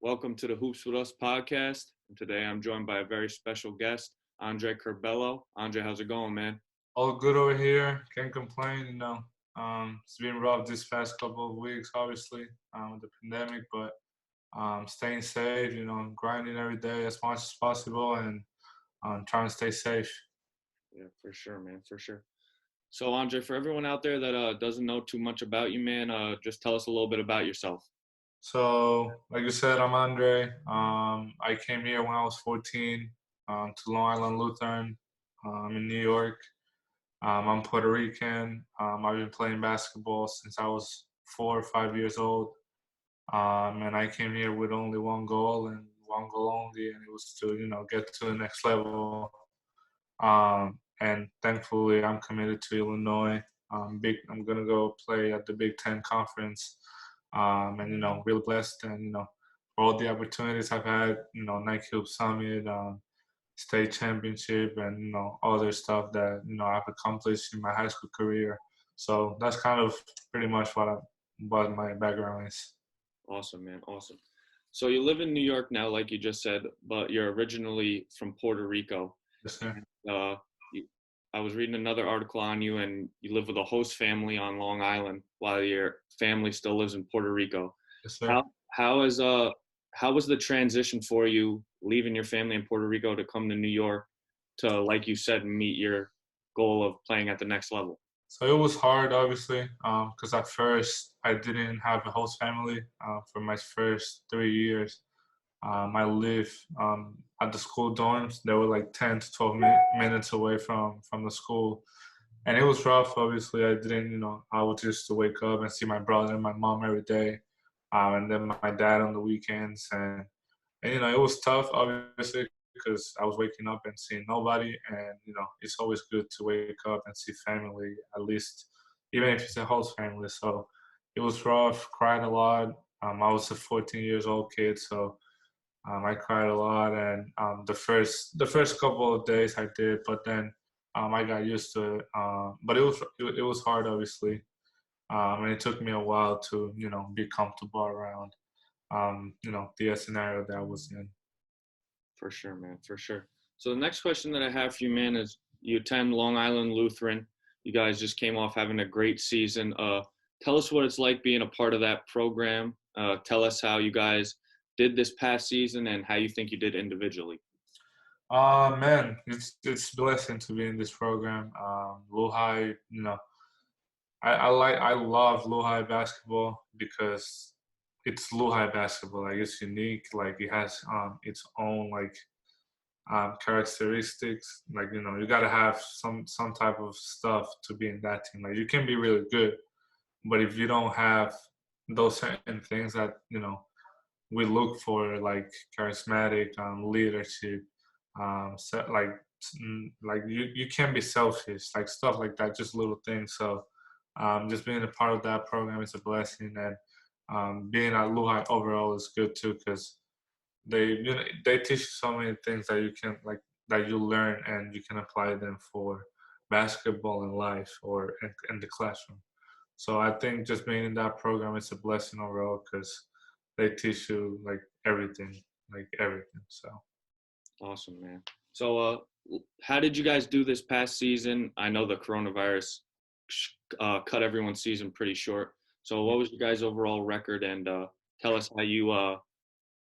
Welcome to the Hoops with Us podcast. And today I'm joined by a very special guest, Andre Curbelo. Andre, how's it going, man? All good over here. Can't complain. It's been rough this past couple of weeks, obviously, with the pandemic, but staying safe. Grinding every day as much as possible, and trying to stay safe. Yeah, for sure, man, for sure. So, Andre, for everyone out there that doesn't know too much about you, man, just tell us a little bit about yourself. So, like you said, I'm Andre. I came here when I was 14 to Long Island Lutheran in New York. I'm Puerto Rican. I've been playing basketball since I was 4 or 5 years old. And I came here with only one goal and one goal only, and it was to get to the next level. And thankfully, I'm committed to Illinois. I'm gonna go play at the Big Ten Conference, and really blessed, and for all the opportunities I've had, Nike Hoop Summit, state championship, and other stuff that I've accomplished in my high school career. So that's kind of pretty much what my background is. Awesome, man, awesome. So you live in New York now, like you just said, but you're originally from Puerto Rico. Yes, sir. Uh, you, I was reading another article on you, and you live with a host family on Long Island while your family still lives in Puerto Rico. Yes, sir. How was the transition for you leaving your family in Puerto Rico to come to New York to, like you said, meet your goal of playing at the next level? So it was hard, obviously, because at first I didn't have a host family for my first 3 years. I lived at the school dorms. They were like 10 to 12 minutes away from the school. And it was rough, obviously. I didn't, I would just wake up and see my brother and my mom every day, and then my dad on the weekends. And it was tough, obviously, because I was waking up and seeing nobody. And, it's always good to wake up and see family, at least, even if it's a host family. So it was rough, cried a lot. I was a 14 years old kid, so I cried a lot. And the first couple of days I did, but then I got used to it. But it was hard, obviously, and it took me a while to be comfortable around the scenario that I was in. For sure, man, for sure. So the next question that I have for you, man, is you attend Long Island Lutheran. You guys just came off having a great season. Tell us what it's like being a part of that program. Tell us how you guys did this past season and how you think you did individually. Man, it's a blessing to be in this program. Lehigh, I love Lehigh basketball because it's Lehigh basketball. Like, it's unique. Like, it has its own characteristics. Like, you gotta have some type of stuff to be in that team. Like, you can be really good, but if you don't have those certain things that we look for, like charismatic, leadership, like you can be selfish, like stuff like that, just little things. So just being a part of that program is a blessing, and being at Lehigh overall is good too, because they teach you so many things that you can, like, that you learn and you can apply them for basketball in life or in the classroom. So I think just being in that program is a blessing overall, because they teach you like everything. So Awesome, man. So how did you guys do this past season? I know the coronavirus cut everyone's season pretty short. So what was your guys' overall record, and tell us how you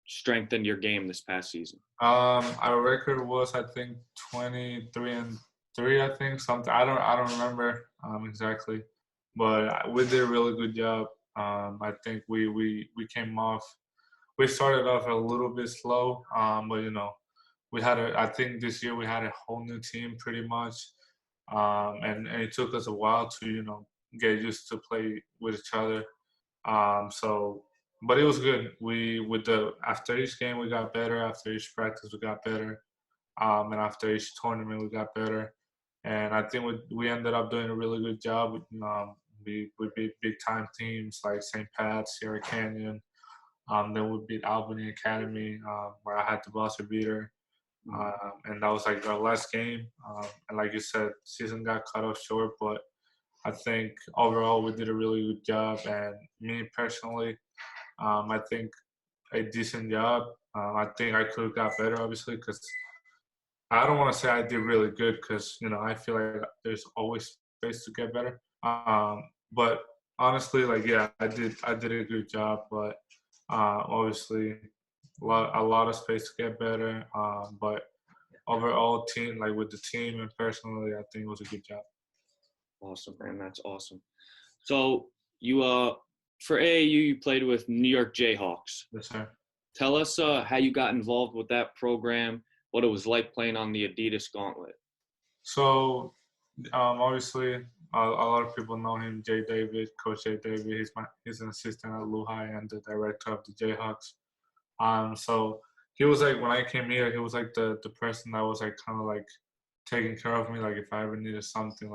strengthened your game this past season? our record was, I think, 23-3. I think something. I don't remember exactly, but we did a really good job. I think we came off. We started off a little bit slow, but we had I think this year we had a whole new team pretty much, and it took us a while to get used to play with each other. So, but it was good. After each game we got better. After each practice we got better, and after each tournament we got better. And I think we ended up doing a really good job. We beat big time teams like St. Pat's, Sierra Canyon. Then we beat Albany Academy, where I had the buzzer beater. And that was like our last game. And like you said, season got cut off short, but I think overall we did a really good job. And me personally, I think a decent job. I think I could have got better, obviously, because I don't want to say I did really good because, I feel like there's always space to get better. But honestly, like, yeah, I did a good job, but obviously a lot of space to get better. But overall team, like with the team and personally, I think it was a good job. Awesome, man. That's awesome. So you for AAU you played with New York Jayhawks. Yes, sir. Tell us how you got involved with that program, what it was like playing on the Adidas Gauntlet. So obviously, a lot of people know him, Jay David, Coach Jay David. He's an assistant at Lehigh and the director of the Jayhawks. So he was like when I came here, he was like the person that was like kind of like taking care of me. Like if I ever needed something,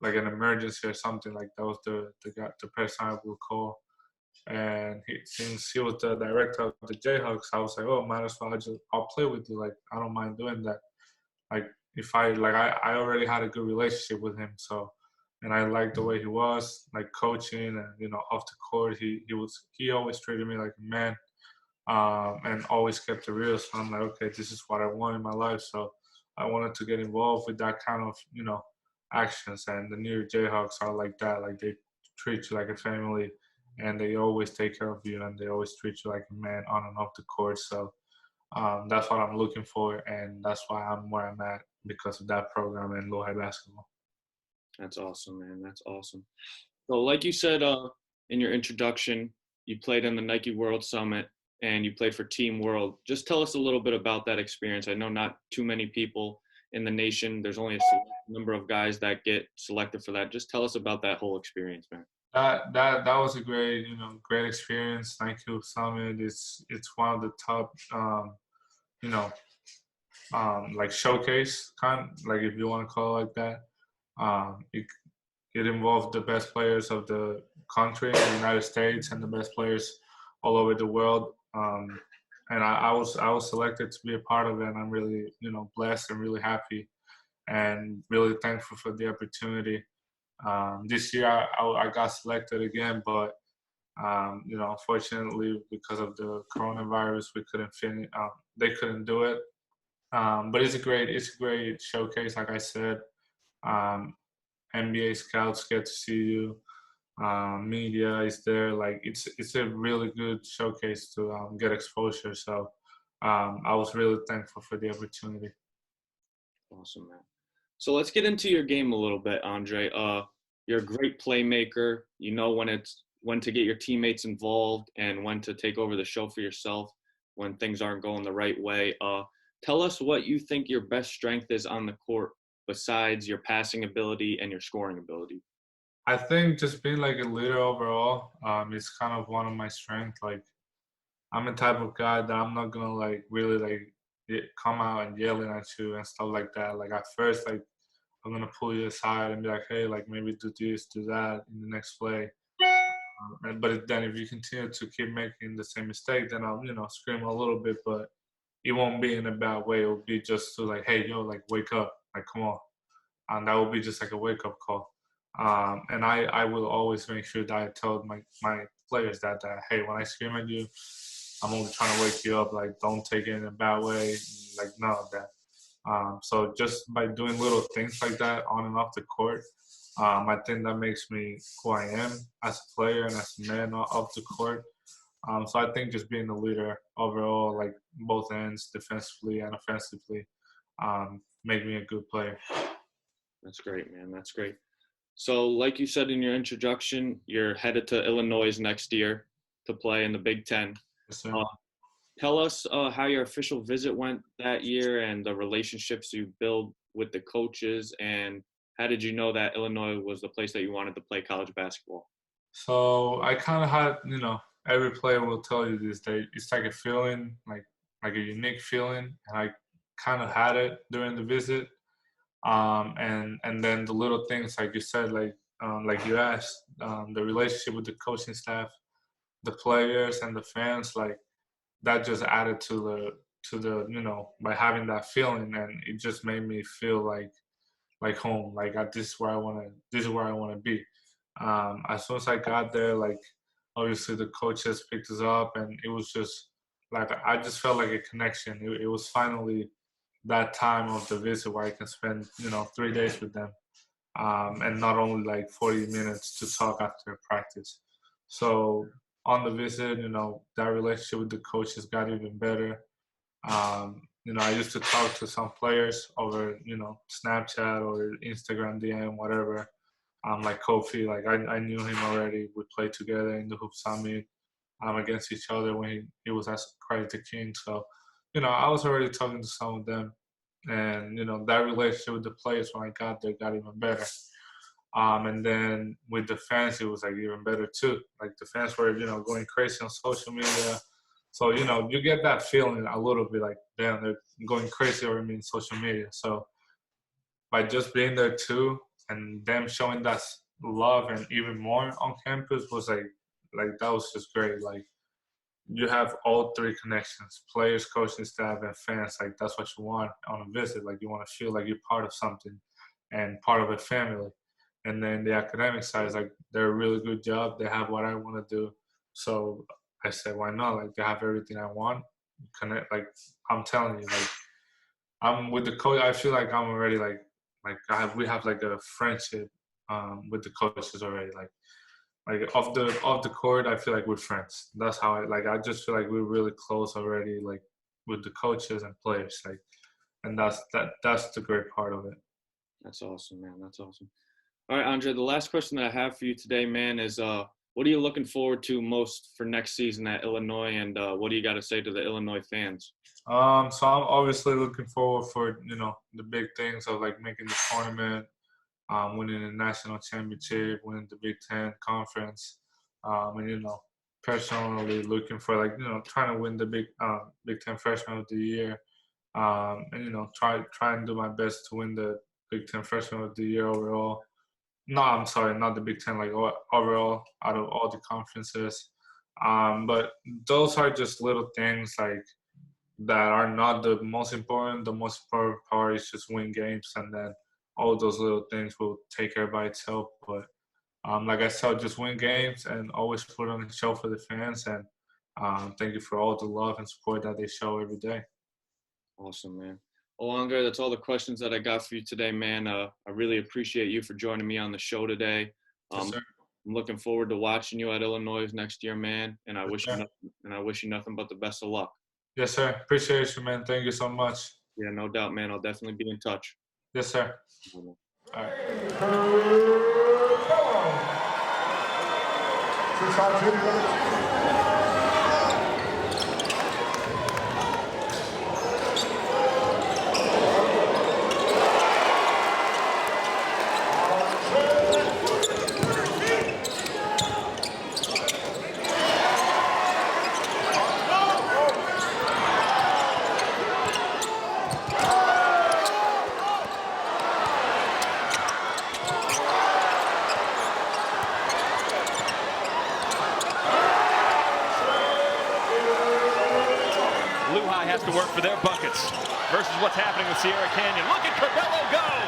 like an emergency or something, like that was the guy, the person I would call. And since he was the director of the Jayhawks, I was like, oh, might as well I'll play with you. Like I don't mind doing that. Like if I already had a good relationship with him, so and I liked the way he was like coaching and off the court. He always treated me like a man, and always kept it real. So I'm like, okay, this is what I want in my life. So I wanted to get involved with that kind of actions. And the New York Jayhawks are like that. Like they treat you like a family, and they always take care of you, and they always treat you like a man on and off the court. So that's what I'm looking for, and that's why I'm where I'm at because of that program and low high basketball. That's awesome, man. That's awesome. So like you said in your introduction, you played in the Nike World Summit and you played for Team World. Just tell us a little bit about that experience. I know not too many people in the nation. There's only a select number of guys that get selected for that. Just tell us about that whole experience, man. That was a great experience. Nike World Summit. It's one of the top you know like showcase kind, like if you want to call it like that. It involved the best players of the country, the United States, and the best players all over the world. And I was selected to be a part of it, and I'm really blessed and really happy and really thankful for the opportunity. This year I got selected again, but unfortunately because of the coronavirus, we couldn't finish. They couldn't do it. But it's a great showcase. Like I said, um, NBA scouts get to see you. Media is there. Like it's a really good showcase to get exposure. So I was really thankful for the opportunity. Awesome, man. So let's get into your game a little bit, Andre. You're a great playmaker. You know when to get your teammates involved and when to take over the show for yourself when things aren't going the right way. Tell us what you think your best strength is on the court besides your passing ability and your scoring ability. I think just being like a leader overall is kind of one of my strengths. Like I'm the type of guy that I'm not gonna like really like come out and yelling at you and stuff like that. Like at first, like I'm gonna pull you aside and be like, hey, like maybe do this, do that in the next play. But then if you continue to keep making the same mistake, then I'll scream a little bit, but it won't be in a bad way. It will be just to like, hey, yo, like wake up, like come on, and that will be just like a wake up call. And I will always make sure that I tell my players that hey, when I scream at you, I'm only trying to wake you up. Like don't take it in a bad way. Like none of that. So just by doing little things like that on and off the court, I think that makes me who I am as a player and as a man off the court. So I think just being a leader overall, like both ends, defensively and offensively, make me a good player. That's great, man. That's great. So like you said in your introduction, you're headed to Illinois next year to play in the Big Ten. Yes, sir. Tell us how your official visit went that year and the relationships you built with the coaches, and how did you know that Illinois was the place that you wanted to play college basketball? So I kind of had, every player will tell you this. It's like a feeling, like a unique feeling, and I kind of had it during the visit. And then the little things, like you said, like you asked, the relationship with the coaching staff, the players, and the fans, like that just added to the by having that feeling, and it just made me feel like home. Like this is where I want to be. As soon as I got there, like obviously the coaches picked us up, and it was just like I just felt like a connection. It was finally that time of the visit where I can spend 3 days with them, and not only like 40 minutes to talk after practice. So on the visit, that relationship with the coaches got even better. I used to talk to some players over, Snapchat or Instagram DM, whatever. Like Kofi, like I knew him already. We played together in the Hoop Summit against each other when he was at Christ the King. So, I was already talking to some of them. And, that relationship with the players when I got there got even better. And then with the fans, it was like even better too. Like the fans were, going crazy on social media. So, you get that feeling a little bit like, damn, they're going crazy over me in social media. So by just being there too and them showing that love and even more on campus was like that was just great. Like you have all three connections, players, coaching staff, and fans. Like that's what you want on a visit. Like you want to feel like you're part of something and part of a family. And then the academic side is like they're a really good job. They have what I want to do. So I said, why not? Like they have everything I want. Connect. Like I'm telling you, like I'm with the coach. I feel like I'm already like we have like a friendship with the coaches already. Like off the court, I feel like we're friends. That's how I just feel like we're really close already, like with the coaches and players. Like, and that's the great part of it. That's awesome, man. That's awesome. All right, Andre, the last question that I have for you today, man, is what are you looking forward to most for next season at Illinois, and what do you got to say to the Illinois fans? So I'm obviously looking forward for the big things of like making the tournament, winning the national championship, winning the Big Ten conference, and personally looking for like trying to win the Big Ten Freshman of the Year, and try and do my best to win the Big Ten Freshman of the Year overall. No, I'm sorry, not the Big Ten, like overall out of all the conferences. But those are just little things like that are not the most important. The most important part is just win games, and then all those little things will take care by itself. But like I said, just win games and always put on the show for the fans. And thank you for all the love and support that they show every day. Awesome, man. Well, Andre, that's all the questions that I got for you today, man. I really appreciate you for joining me on the show today. Yes, sir. I'm looking forward to watching you at Illinois next year, man. And I wish you nothing but the best of luck. Yes, sir. Appreciate you, man. Thank you so much. Yeah, no doubt, man. I'll definitely be in touch. Yes, sir. All right. Has to work for their buckets versus what's happening with Sierra Canyon. Look at Curbelo go!